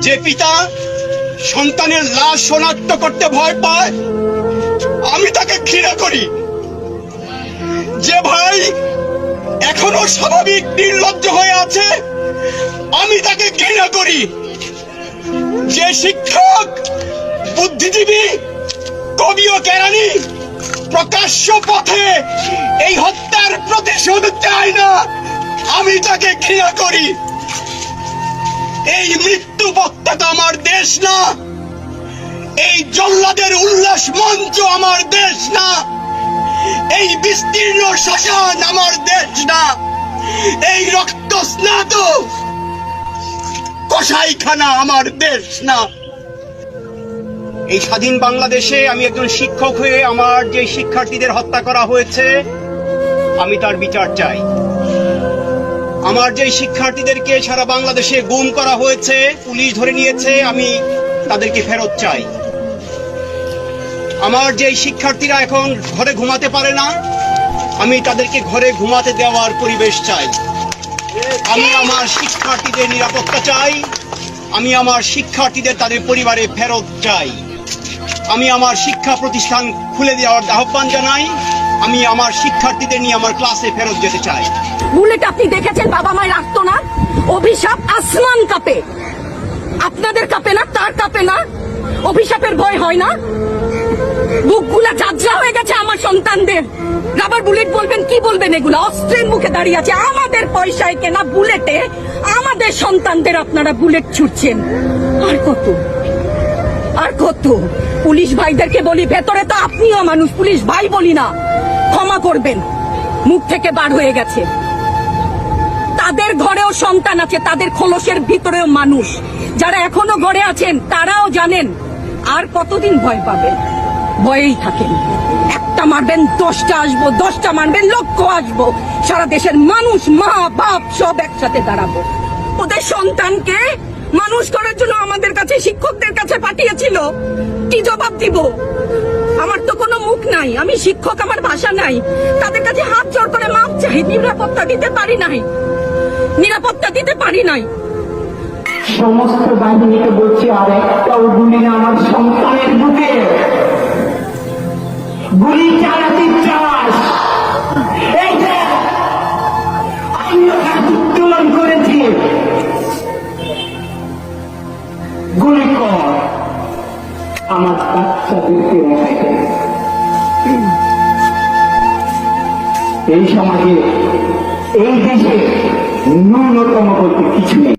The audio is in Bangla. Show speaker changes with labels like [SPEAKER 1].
[SPEAKER 1] যে পিতা সন্তানের লাশ শনাক্ত করতে ভয় পায় আমি তাকে ঘৃণা করি। যে ভাই এখনো স্বাভাবিক নির্লজ্জ হয়ে আছে আমি তাকে ঘৃণা করি। যে শিক্ষক, বুদ্ধিজীবী, কবি ও কেরানি প্রকাশ্য পথে এই হত্যার প্রতিশোধ চায় না আমি তাকে ঘৃণা করি। এই মৃত্যু পতাকা আমার দেশ না, এই জল্লাদের উল্লাস মঞ্চ আমার দেশ না, এই বিস্তীর্ণ শ্মশান আমার দেশ না, এই রক্ত স্নাত কসাইখানা আমার দেশ না। এই স্বাধীন বাংলাদেশে আমি একজন শিক্ষক হয়ে আমার যে শিক্ষার্থীদের হত্যা করা হয়েছে আমি তার বিচার চাই। আমার যে শিক্ষার্থীদেরকে সারা বাংলাদেশে গুম করা হয়েছে, পুলিশ ধরে নিয়েছে, আমি তাদেরকে ফেরত চাই। আমার যে শিক্ষার্থীরা এখন ঘরে ঘুমাতে পারে না আমি তাদেরকে ঘরে ঘুমাতে দেওয়ার পরিবেশ চাই। আমি আমার শিক্ষার্থীদের নিরাপত্তা চাই। আমি আমার শিক্ষার্থীদের তাদের পরিবারে ফেরত চাই। আমি আমার শিক্ষা প্রতিষ্ঠান খুলে দেওয়ার আহ্বান জানাই। আমি আমার শিক্ষার্থীদের নিয়ে আমার ক্লাসে ফেরত যেতে চাই।
[SPEAKER 2] বুলেট আপনি দেখেছেন বাবা মায়ের রাখতো না? অভিশাপ আসমান কাঁপে, আপনাদের কাঁপে না? তার কাঁপে না? অভিশাপের ভয় হয় না? বুকগুলা ঝাঁঝরা হয়ে গেছে আমার সন্তানদের। রাবার বুলেট বলবেন, কি বলবেন? এগুলো অস্ত্রের মুখে দাঁড়িয়ে আছে। আমাদের পয়সায় কেনা বুলেটে আমাদের সন্তানদের আপনারা বুলেট ছুটছেন। আর কত, আর কত? পুলিশ ভাইদেরকে বলি, ভেতরে তো আপনিও মানুষ, পুলিশ ভাই বলি না, ক্ষমা করবেন, মুখ থেকে বার হয়ে গেছে। তাদের ঘরেও সন্তান আছে, তাদের খোলসের ভিতরেও মানুষ। যারা এখনো ঘরে আছেন তারাও জানেন আর কতদিন ভয় পাবেন। ভয়েই থাকেন। একটা মারবেন 10টা আসবো, 10টা মারবেন লক্ষ আসবো। সারা দেশের মানুষ, মা বাপ সব একসাথে দাঁড়াবো। ওদের সন্তানকে মানুষ করার জন্য আমাদের কাছে, শিক্ষকদের কাছে পাঠিয়েছিল। কি জবাব দিব? আমার তো কোনো মুখ নাই, আমি শিক্ষক, আমার ভাষা নাই। তাদের কাছে হাত জোড় করে মাপ চাই। নিরাপত্তা দিতে পারি নাই, নিরাপত্তা দিতে পারি নাই।
[SPEAKER 3] সমস্ত বাহিনীকে বলছি, আর একটাও গুলি না আমার সন্তানের বুকে গুলি চালাতে চাস। এই যে আমি উত্তোলন করেছি, গুলি কর আমার বাচ্চাদেরকে রেখে। এই সমাজে, এই দেশে ন্যূনতম বলতে কিছু নেই।